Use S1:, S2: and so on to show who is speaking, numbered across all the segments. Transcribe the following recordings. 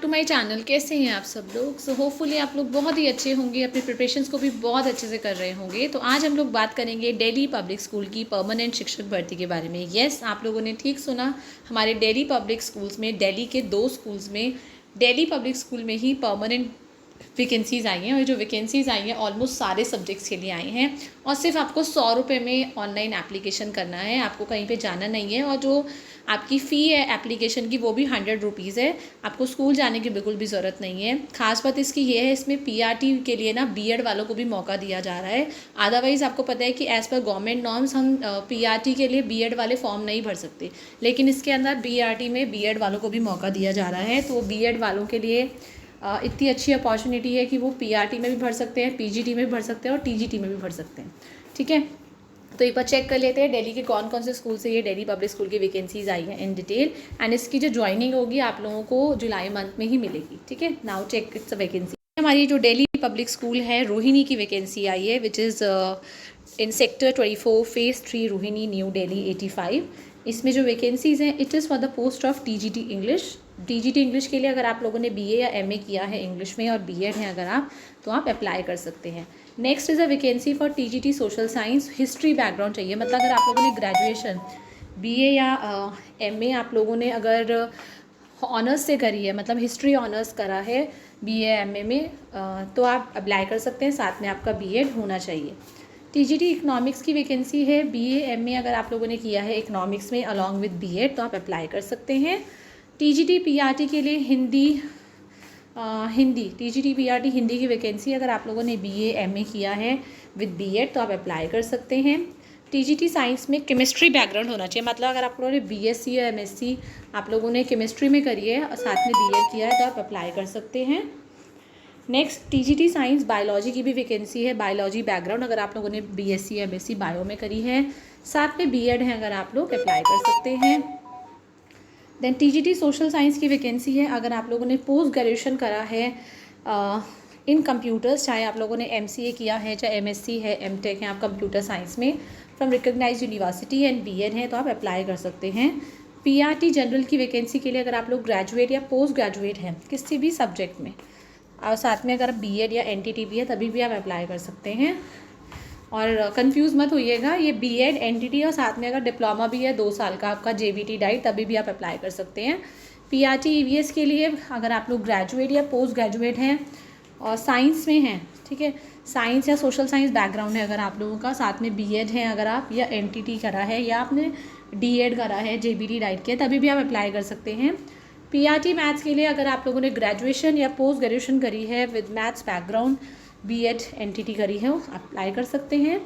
S1: To my channel. कैसे हैं आप सब लोग? सो होपफुली आप लोग बहुत ही अच्छे होंगे, अपनी प्रिपरेशंस को भी बहुत अच्छे से कर रहे होंगे। तो आज हम लोग बात करेंगे दिल्ली पब्लिक स्कूल की परमानेंट शिक्षक भर्ती के बारे में। यस, आप लोगों ने ठीक सुना, हमारे दिल्ली पब्लिक स्कूल्स में, दिल्ली के 2 स्कूल्स में, दिल्ली पब्लिक स्कूल में ही परमानेंट वैकेंसीज़ आई हैं। और जो वैकेंसीज़ आई हैं ऑलमोस्ट सारे सब्जेक्ट्स के लिए आई हैं। और सिर्फ आपको 100 रुपये में ऑनलाइन एप्लीकेशन करना है, आपको कहीं पे जाना नहीं है। और जो आपकी फ़ी है एप्लीकेशन की वो भी 100 रुपीज़ है। आपको स्कूल जाने की बिल्कुल भी ज़रूरत नहीं है। खास बात इसकी ये है, इसमें पीआरटी के लिए ना बीएड वालों को भी मौका दिया जा रहा है। अदरवाइज़ आपको पता है कि एज़ पर गवर्नमेंट नॉर्म्स हम पीआरटी के लिए बीएड वाले फॉर्म नहीं भर सकते, लेकिन इसके अंदर बीआरटी में बीएड वालों को भी मौका दिया जा रहा है। तो बीएड वालों के लिए इतनी अच्छी अपॉर्चुनिटी है कि वो पीआरटी में भी भर सकते हैं, पीजीटी में भी भर सकते हैं और टीजीटी में भी भर सकते हैं। ठीक है, तो एक बार चेक कर लेते हैं दिल्ली के कौन कौन से स्कूल से ये दिल्ली पब्लिक स्कूल की वैकेंसीज आई हैं इन डिटेल। एंड इसकी जो ज्वाइनिंग होगी आप लोगों को जुलाई मंथ में ही मिलेगी। ठीक है, now check it's a vacancy. हमारी जो दिल्ली पब्लिक स्कूल है रोहिणी की वैकेंसी आई है, which is in sector 24 phase 3 Rohini new Delhi 85। इसमें जो वैकेंसीज़ हैं it is for the post of TGT English. TGT English के लिए अगर आप लोगों ने बीए या एमए किया है इंग्लिश में और बीएड है अगर आप, तो आप अप्लाई कर सकते हैं। Next is a vacancy for TGT social science. History background चाहिए, मतलब अगर आप लोगों ने ग्रेजुएशन बीए या एमए आप लोगों ने अगर ऑनर्स से करी है, मतलब हिस्ट्री ऑनर्स करा है बीए एमए में, तो आप अप्लाई कर सकते हैं। साथ में आपका बीएड होना चाहिए। टीजीटी इकोनॉमिक्स की वैकेंसी है। बीए एमए अगर आप लोगों ने किया है इकोनॉमिक्स में अलॉन्ग विद बीएड, तो आप अप्लाई कर सकते हैं। टीजीटी पीआरटी के लिए हिंदी टीजीटी पीआरटी हिंदी की वैकेंसी, अगर आप लोगों ने बीए एमए किया है विद बीएड तो आप अप्लाई कर सकते हैं। टीजीटी साइंस में केमिस्ट्री बैकग्राउंड होना चाहिए, मतलब अगर आप लोगों ने बीएससी या एमएससी आप लोगों ने केमिस्ट्री में करी है और साथ में बीएड किया है तो आप अप्लाई कर सकते हैं। नेक्स्ट टीजीटी साइंस बायोलॉजी की भी वैकेंसी है। बायोलॉजी बैकग्राउंड अगर आप लोगों ने बीएससी या एमएससी बायो में करी है, साथ में बीएड है, अगर आप लोग अप्लाई कर सकते हैं। देन टीजीटी सोशल साइंस की वैकेंसी है। अगर आप लोगों ने पोस्ट ग्रेजुएशन करा है इन कंप्यूटर्स, चाहे आप लोगों ने एमसीए किया है, चाहे एमएससी है, एमटेक है आप कंप्यूटर साइंस में from recognised university and BEd है, तो आप अप्लाई कर सकते हैं। पीआरटी जनरल की वैकेंसी के लिए अगर आप लोग ग्रेजुएट या पोस्ट ग्रेजुएट हैं किसी भी सब्जेक्ट में, और साथ में अगर बीएड या एनटीटी भी है तभी भी आप अप्लाई कर सकते हैं। और कंफ्यूज मत होइएगा, ये बीएड एनटीटी और साथ में अगर डिप्लोमा भी है 2 साल का आपका जेबीटी डाइट, तभी भी आप अप्लाई कर सकते हैं। पीआरटी ईवीएस के लिए अगर आप लोग ग्रेजुएट या पोस्ट ग्रेजुएट हैं और साइंस में हैं, ठीक है, साइंस या सोशल साइंस बैकग्राउंड है अगर आप लोगों का, साथ में बीएड है अगर आप, या एनटीटी करा है या आपने डीएड करा है जेबीटी डाइट के, तभी भी आप अप्लाई कर सकते हैं। पीआरटी मैथ्स के लिए अगर आप लोगों ने ग्रेजुएशन या पोस्ट ग्रेजुएशन करी है with maths background, BEd NTT करी है, वो अप्लाई कर सकते हैं।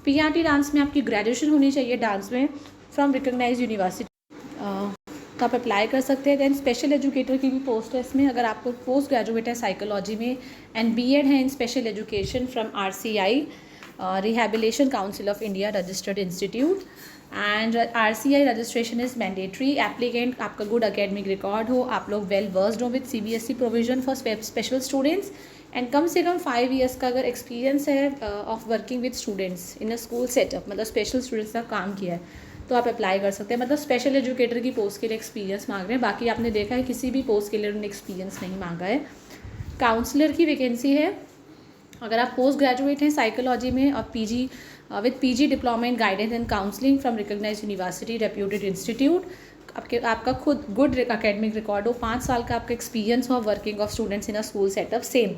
S1: पीआरटी डांस में आपकी ग्रेजुएशन होनी चाहिए डांस में फ्रॉम रिकग्नाइज्ड यूनिवर्सिटी, तो आप अप्लाई कर सकते हैं। दैन स्पेशल एजुकेटर की भी पोस्ट है इसमें, अगर आपको पोस्ट ग्रेजुएट है साइकोलॉजी में एंड बीएड है in special education from RCI rehabilitation council of India registered institute and RCI registration is mandatory. Applicant आपका गुड अकेडमिक रिकॉर्ड हो, आप लोग वेल वर्स्ड हो with CBSE provision for special students and कम से कम 5 years का अगर एक्सपीरियंस है of working with students in a school setup, मतलब स्पेशल स्टूडेंट्स का काम किया है, तो आप अप्लाई कर सकते हैं। मतलब स्पेशल एजुकेटर की पोस्ट के लिए एक्सपीरियंस मांग रहे हैं, बाकी आपने देखा है किसी भी पोस्ट के लिए उन्होंने एक्सपीरियंस नहीं मांगा है। काउंसलर की वैकेंसी है। अगर आप पोस्ट ग्रेजुएट हैं साइकोलॉजी में और PG with PG diploma in guidance and counselling from recognised university reputed institute, आपका खुद गुड अकेडमिक रिकॉर्ड हो, 5 साल का आपका एक्सपीरियंस हो working of students in a school setup, same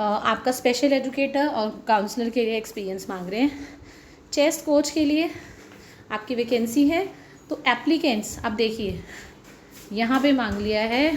S1: आपका स्पेशल एजुकेटर और काउंसलर के लिए एक्सपीरियंस मांग रहे हैं। चेस कोच के लिए आपकी वैकेंसी है। तो एप्लीकेंट्स आप देखिए यहाँ पे मांग लिया है,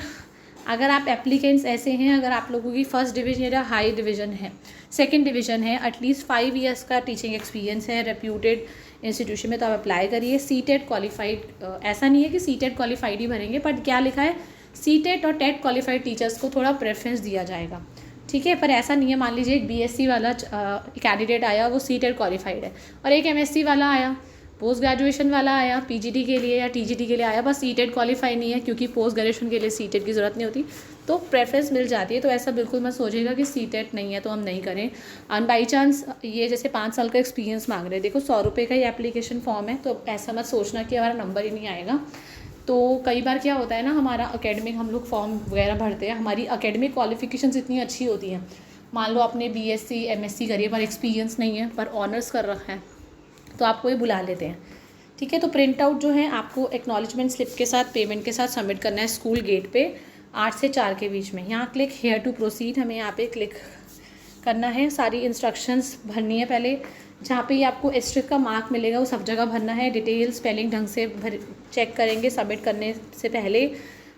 S1: अगर आप एप्लीकेंट्स ऐसे हैं, अगर आप लोगों की फर्स्ट डिवीजन या हाई डिवीजन है, सेकंड डिवीजन है, एटलीस्ट 5 ईयर्स का टीचिंग एक्सपीरियंस है रेप्यूटेड इंस्टीट्यूशन में, तो आप अप्लाई करिए। सीटेट क्वालिफाइड, ऐसा नहीं है कि सीटेट क्वालिफाइड ही भरेंगे, बट क्या लिखा है, सीटेट और टेट क्वालिफाइड टीचर्स को थोड़ा प्रेफरेंस दिया जाएगा, ठीक है। पर ऐसा नहीं है, मान लीजिए एक बीएससी वाला कैंडिडेट आया, वो सीटेट क्वालिफाइड है, और एक एमएससी वाला आया, पोस्ट ग्रेजुएशन वाला आया पीजीटी के लिए या टीजीटी के लिए आया, बस सीटेट क्वालिफाई नहीं है, क्योंकि पोस्ट ग्रेजुएशन के लिए सीटेट की ज़रूरत नहीं होती, तो प्रेफरेंस मिल जाती है। तो ऐसा बिल्कुल मत सोचेगा कि सीटेट नहीं है तो हम नहीं करें। और बाई चांस ये जैसे 5 साल का एक्सपीरियंस मांग रहे हैं, देखो 100 रुपये का ही एप्लीकेशन फॉर्म है, तो ऐसा मत सोचना कि हमारा नंबर ही नहीं आएगा। तो कई बार क्या होता है ना, हमारा एकेडमिक हम लोग फॉर्म वगैरह भरते हैं, हमारी एकेडमिक क्वालिफिकेशंस इतनी अच्छी होती हैं, मान लो आपने बीएससी एमएससी करी है पर एक्सपीरियंस नहीं है, पर ऑनर्स कर रखा है, तो आपको ये बुला लेते हैं। ठीक है, तो प्रिंट आउट जो है आपको एक्नॉलेजमेंट स्लिप के साथ पेमेंट के साथ सबमिट करना है स्कूल गेट पे 8 से 4 के बीच में। यहाँ क्लिक हेयर टू प्रोसीड, हमें यहाँ पे क्लिक करना है, सारी इंस्ट्रक्शंस भरनी है। पहले जहाँ पे ये आपको एस्ट्रिक का मार्क मिलेगा वो सब जगह भरना है, डिटेल स्पेलिंग ढंग से चेक करेंगे सबमिट करने से पहले।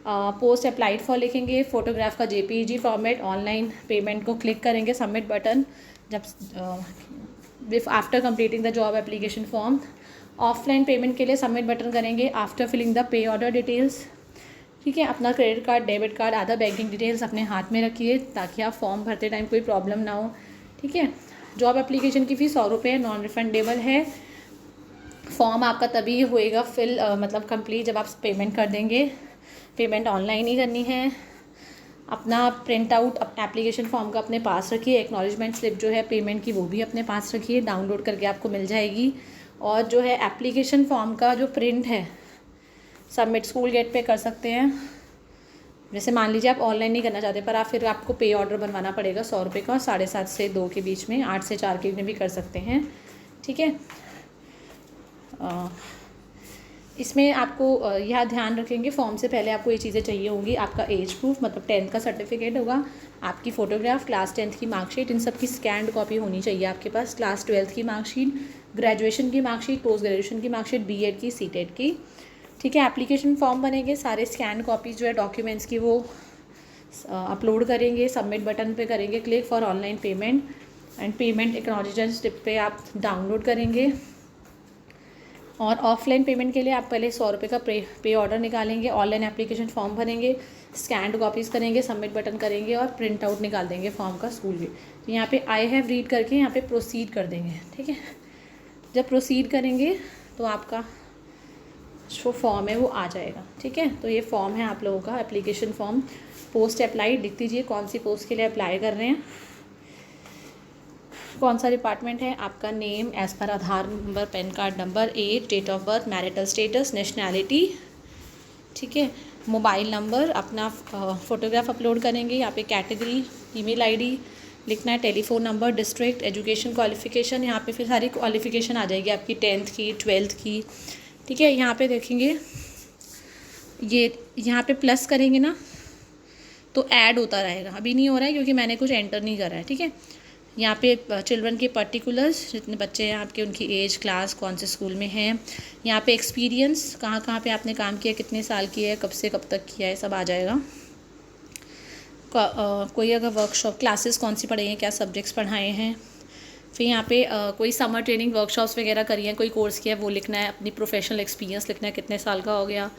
S1: पोस्ट अप्लाइड फॉर लिखेंगे, फ़ोटोग्राफ का जेपीईजी फॉर्मेट, ऑनलाइन पेमेंट को क्लिक करेंगे, सबमिट बटन जब after completing the job application form. Offline payment के लिए सबमिट बटन करेंगे after filling the pay order details. ठीक है, अपना credit card, debit card, other banking details अपने हाथ में रखिए ताकि आप फॉर्म भरते टाइम कोई प्रॉब्लम ना हो। ठीक है, जॉब एप्लीकेशन की फ़ीस 100 रुपये नॉन रिफंडेबल है। फॉर्म आपका तभी होएगा फिल मतलब कंप्लीट जब आप पेमेंट कर देंगे, पेमेंट ऑनलाइन ही करनी है। अपना प्रिंट आउट एप्लीकेशन फॉर्म का अपने पास रखिए, एक्नॉलेजमेंट स्लिप जो है पेमेंट की वो भी अपने पास रखिए, डाउनलोड करके आपको मिल जाएगी। और जो है एप्लीकेशन फॉर्म का जो प्रिंट है सबमिट स्कूल गेट पे कर सकते हैं। जैसे मान लीजिए आप ऑनलाइन नहीं करना चाहते पर आप फिर आपको पे ऑर्डर बनवाना पड़ेगा 100 रुपये का, 7:30 से 2 के बीच में, 8 से 4 के बीच में भी कर सकते हैं। ठीक है, इसमें आपको यह ध्यान रखेंगे फॉर्म से पहले आपको ये चीज़ें चाहिए होंगी, आपका एज प्रूफ मतलब 10th का सर्टिफिकेट होगा, आपकी फ़ोटोग्राफ, क्लास 10th की मार्कशीट, इन सब की स्कैंड कॉपी होनी चाहिए आपके पास, क्लास 12th की मार्कशीट, ग्रेजुएशन की मार्कशीट, पोस्ट ग्रेजुएशन की मार्कशीट, बीएड की, सीटेट की। ठीक है, एप्लीकेशन फॉर्म बनेंगे, सारे स्कैन कॉपीज़ जो है डॉक्यूमेंट्स की वो अपलोड करेंगे, सबमिट बटन पे करेंगे click for online payment and payment acknowledgement slip पे आप डाउनलोड करेंगे। और ऑफलाइन पेमेंट के लिए आप पहले 100 रुपये का पे ऑर्डर निकालेंगे, ऑनलाइन एप्लीकेशन फॉर्म भरेंगे, स्कैंड कॉपीज़ करेंगे, सबमिट बटन करेंगे और प्रिंट आउट निकाल देंगे फॉर्म का स्कूल में। तो यहाँ पे आई हैव रीड करके यहाँ पे प्रोसीड कर देंगे। ठीक है, जब प्रोसीड करेंगे तो आपका जो फॉर्म है वो आ जाएगा। ठीक है, तो ये फॉर्म है आप लोगों का एप्लीकेशन फॉर्म। पोस्ट अप्लाई लिख दीजिए, कौन सी पोस्ट के लिए अप्लाई कर रहे हैं, कौन सा डिपार्टमेंट है, आपका name as per Aadhaar number, PAN card number, age, date of birth, marital status, nationality. ठीक है, मोबाइल नंबर, अपना फ़ोटोग्राफ अपलोड करेंगे, यहाँ पे कैटेगरी, ईमेल आईडी लिखना है, telephone number, district, education qualification, यहाँ पे फिर सारी क्वालिफ़िकेशन आ जाएगी आपकी 10th की, 12th की। ठीक है, यहाँ पे देखेंगे ये यहाँ पे प्लस करेंगे ना तो ऐड होता रहेगा, अभी नहीं हो रहा है क्योंकि मैंने कुछ एंटर नहीं करा है। ठीक है, यहाँ पे चिल्ड्रन के पर्टिकुलर्स, जितने बच्चे हैं आपके, उनकी एज, क्लास, कौन से स्कूल में हैं, यहाँ पे एक्सपीरियंस, कहाँ कहाँ पे आपने काम किया, कितने साल किया है, कब से कब तक किया है, सब आ जाएगा। कोई अगर वर्कशॉप क्लासेस कौन सी पढ़ाई हैं, क्या सब्जेक्ट्स पढ़ाए हैं, फिर यहाँ पे कोई समर ट्रेनिंग वर्कशॉप्स वगैरह करी हैं, कोई कोर्स किया है वो लिखना है, अपनी प्रोफेशनल एक्सपीरियंस लिखना है, कितने साल का हो गया।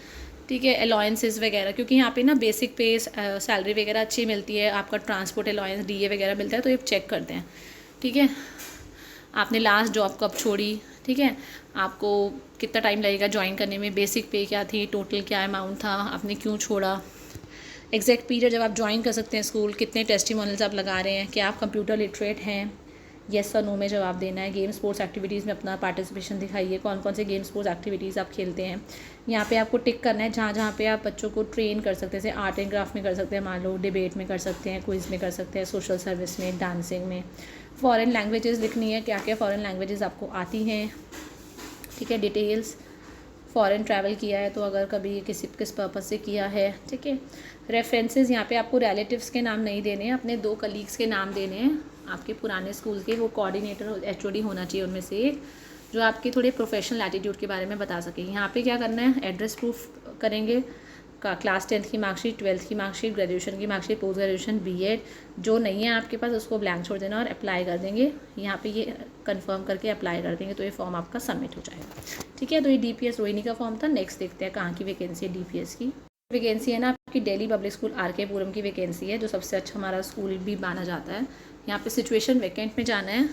S1: ठीक है, अलाउंसेस वगैरह, क्योंकि यहाँ पे ना बेसिक पे सैलरी वगैरह अच्छी मिलती है, आपका ट्रांसपोर्ट अलाउंस, डीए वगैरह मिलता है, तो ये चेक करते हैं। ठीक है, आपने लास्ट जॉब कब छोड़ी, ठीक है, आपको कितना टाइम लगेगा ज्वाइन करने में, बेसिक पे क्या थी, टोटल क्या अमाउंट था, आपने क्यों छोड़ा, एग्जैक्ट पीरियड जब आप ज्वाइन कर सकते हैं स्कूल, कितने टेस्टिमोनियल्स आप लगा रहे हैं, क्या आप कंप्यूटर लिटरेट हैं, येस और नो में जवाब देना है। गेम स्पोर्ट्स एक्टिविटीज़ में अपना पार्टिसिपेशन दिखाइए, कौन कौन से गेम स्पोर्ट्स एक्टिविटीज़ आप खेलते हैं। यहाँ पे आपको टिक करना है जहाँ जहाँ पे आप बच्चों को ट्रेन कर सकते हैं, जैसे आर्ट एंड क्राफ्ट में कर सकते हैं, मान लो डिबेट में कर सकते हैं, क्विज़ में कर सकते हैं, सोशल सर्विस में, डांसिंग में। फॉरेन लैंग्वेजेस लिखनी है, क्या क्या फॉरेन लैंग्वेजेस आपको आती हैं। ठीक है, डिटेल्स, फॉरेन ट्रैवल किया है तो अगर कभी किस पर्पज़ से किया है। ठीक है, रेफरेंसेस, यहाँ पे आपको रिलेटिव्स के नाम नहीं देने हैं, अपने 2 कलीग्स के नाम देने हैं आपके पुराने स्कूल के, वो कोऑर्डिनेटर एचओडी होना चाहिए उनमें से एक, जो आपके थोड़े प्रोफेशनल एटीट्यूड के बारे में बता सके। यहाँ पे क्या करना है, एड्रेस प्रूफ करेंगे, क्लास 10th की मार्कशीट, 12th की मार्कशीट, ग्रेजुएशन की मार्कशीट, पोस्ट ग्रेजुएशन, बीएड, जो नहीं है आपके पास उसको ब्लैंक छोड़ देना और अप्लाई कर देंगे। यहाँ पे ये कंफर्म करके अप्लाई कर देंगे तो ये फॉर्म आपका सबमिट हो जाएगा। ठीक है, तो ये डीपीएस रोहिणी का फॉर्म था। नेक्स्ट देखते हैं कहाँ की वैकेंसी है डीपीएस की। वैकेंसी है ना आपकी दिल्ली पब्लिक स्कूल आरके पुरम की वैकेंसी है, जो सबसे अच्छा हमारा स्कूल भी माना जाता है। यहाँ पे सिचुएशन वैकेंट में जाना है।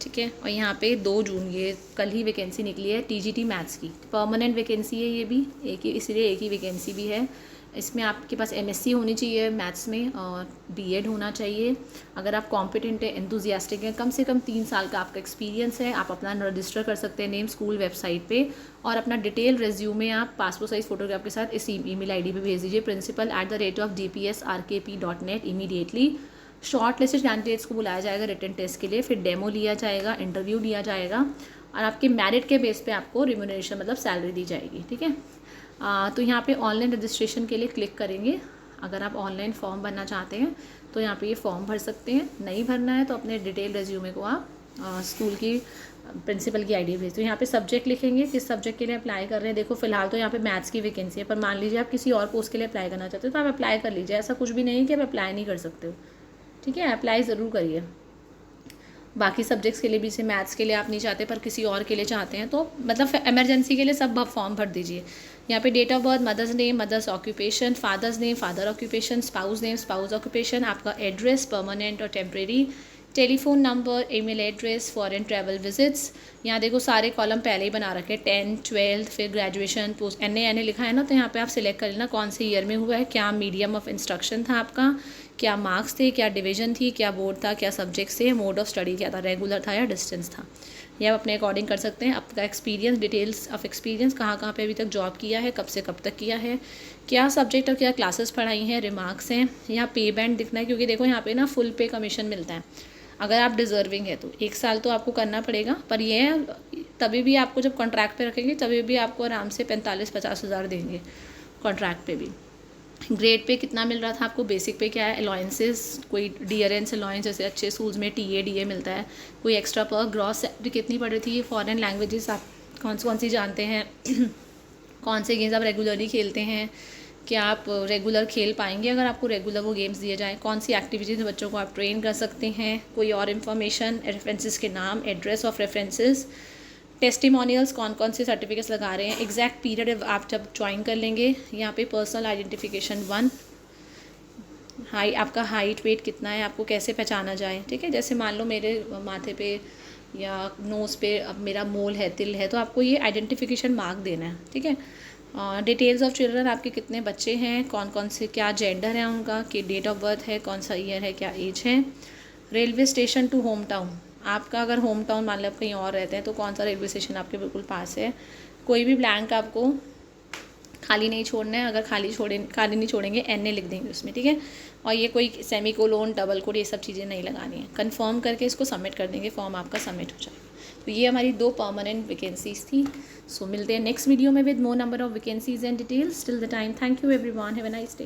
S1: ठीक है, और यहाँ पे 2 जून ये कल ही वैकेंसी निकली है टीजीटी मैथ्स की, परमानेंट वैकेंसी है ये भी, एक ही, इसलिए एक ही वैकेंसी भी है। इसमें आपके पास MSc होनी चाहिए मैथ्स में और B.Ed होना चाहिए। अगर आप कॉम्पिटेंट है, एंथुजियास्टिक हैं, कम से कम 3 साल का आपका एक्सपीरियंस है, आप अपना रजिस्टर कर सकते हैं नेम स्कूल वेबसाइट पे, और अपना डिटेल रेज्यूमे आप पासपोर्ट साइज़ फ़ोटोग्राफ के साथ इस ईमेल ID पे भेज दीजिए principal@dpsrkp.net immediately. Short listed candidates को बुलाया जाएगा रिटन टेस्ट के लिए, फिर डेमो लिया जाएगा, इंटरव्यू लिया जाएगा, और आपके मेरिट के बेस पे आपको रिम्यूनरेशन मतलब सैलरी दी जाएगी। ठीक है, तो यहाँ पे ऑनलाइन रजिस्ट्रेशन के लिए क्लिक करेंगे। अगर आप ऑनलाइन फॉर्म भरना चाहते हैं तो यहाँ पे ये फॉर्म भर सकते हैं, नहीं भरना है तो अपने डिटेल रेज्यूमे को आप स्कूल की प्रिंसिपल की ID भेज दो। यहाँ पे सब्जेक्ट लिखेंगे, किस सब्जेक्ट के लिए अप्लाई कर रहे हैं। देखो फिलहाल तो यहाँ पे मैथ्स की वैकेंसी है, पर मान लीजिए आप किसी और पोस्ट के लिए अप्लाई करना चाहते हो तो आप अप्लाई कर लीजिए। ऐसा कुछ भी नहीं है कि आप अप्लाई नहीं कर सकते हो। ठीक है, अप्लाई ज़रूर करिए। बाकी सब्जेक्ट्स के लिए भी, जैसे मैथ्स के लिए आप नहीं चाहते पर किसी और के लिए चाहते हैं, तो मतलब इमरजेंसी के लिए सब फॉर्म भर दीजिए। यहाँ पे date of birth, mother's name, mother's occupation, father's name, father occupation, spouse name, spouse occupation, आपका एड्रेस परमानेंट और temporary, telephone number, email address, foreign travel visits. यहाँ देखो सारे कॉलम पहले ही बना रखे हैं, 10th 12th, फिर ग्रेजुएशन, पोस्ट NA लिखा है ना, तो यहाँ पे आप सिलेक्ट कर लेना कौन से ईयर में हुआ है, क्या मीडियम ऑफ इंस्ट्रक्शन था आपका, क्या मार्क्स थे, क्या डिवीजन थी, क्या बोर्ड था, क्या सब्जेक्ट्स थे, मोड ऑफ स्टडी क्या था, रेगुलर था या डिस्टेंस था। ये आप अपने अकॉर्डिंग कर सकते हैं। आपका एक्सपीरियंस, डिटेल्स ऑफ एक्सपीरियंस, कहाँ कहाँ पे अभी तक जॉब किया है, कब से कब तक किया है, क्या सब्जेक्ट और क्या क्लासेस पढ़ाई हैं, रिमार्क्स हैं। यहाँ पे बैंड दिखना है, क्योंकि देखो यहाँ पे ना फुल पे कमीशन मिलता है अगर आप डिज़र्विंग है तो। 1 साल तो आपको करना पड़ेगा, पर ये तभी भी आपको जब कॉन्ट्रैक्ट पे रखेंगे तभी भी आपको आराम से 45-50 हज़ार देंगे कॉन्ट्रैक्ट पे भी। ग्रेड पे कितना मिल रहा था आपको, बेसिक पे क्या है, अलाउंसेस, कोई डियरेंस अलाउंस, जैसे अच्छे स्कूल्स में TA DA मिलता है, कोई एक्स्ट्रा पर, ग्रॉस सैलरी कितनी पड़ रही थी। फॉरेन लैंग्वेजेस आप कौन सी जानते हैं कौन से गेम्स आप रेगुलरली खेलते हैं, क्या आप रेगुलर खेल पाएंगे अगर आपको रेगुलर वो गेम्स दिए जाएँ, कौन सी एक्टिविटीज़ बच्चों को आप ट्रेन कर सकते हैं, कोई और इन्फॉर्मेशन, रेफरेंसेस के नाम, एड्रेस ऑफ रेफरेंसेस, टेस्टिमोनियल्स, कौन से सर्टिफिकेट्स लगा रहे हैं, एग्जैक्ट पीरियड आप जब ज्वाइन कर लेंगे। यहाँ पे पर्सनल आइडेंटिफिकेशन 1, आपका हाइट वेट कितना है, आपको कैसे पहचाना जाए। ठीक है, जैसे मान लो मेरे माथे पे या नोज़ पे अब मेरा मोल है, तिल है, तो आपको ये आइडेंटिफिकेशन मार्क देना है। ठीक है, डिटेल्स ऑफ चिल्ड्रन, आपके कितने बच्चे हैं, कौन से क्या जेंडर है उनका, कि डेट ऑफ बर्थ है, कौन सा ईयर है, क्या एज है। Railway station to home town, आपका अगर होम टाउन मान लो आप कहीं और रहते हैं तो कौन सा रेलवे स्टेशन आपके बिल्कुल पास है। कोई भी ब्लैंक आपको खाली नहीं छोड़ना है, अगर खाली नहीं छोड़ेंगे NA लिख देंगे उसमें। ठीक है, और ये कोई सेमीकोलोन, डबल कोड, ये सब चीज़ें नहीं लगानी है। कंफर्म करके इसको सबमिट कर देंगे, फॉर्म आपका सबमिट हो जाएगा। तो ये हमारी 2 परमानेंट वैकेंसीज़ थी। सो मिलते हैं नेक्स्ट वीडियो में with more number of vacancies and details. Till the time, thank you everyone, have a nice day.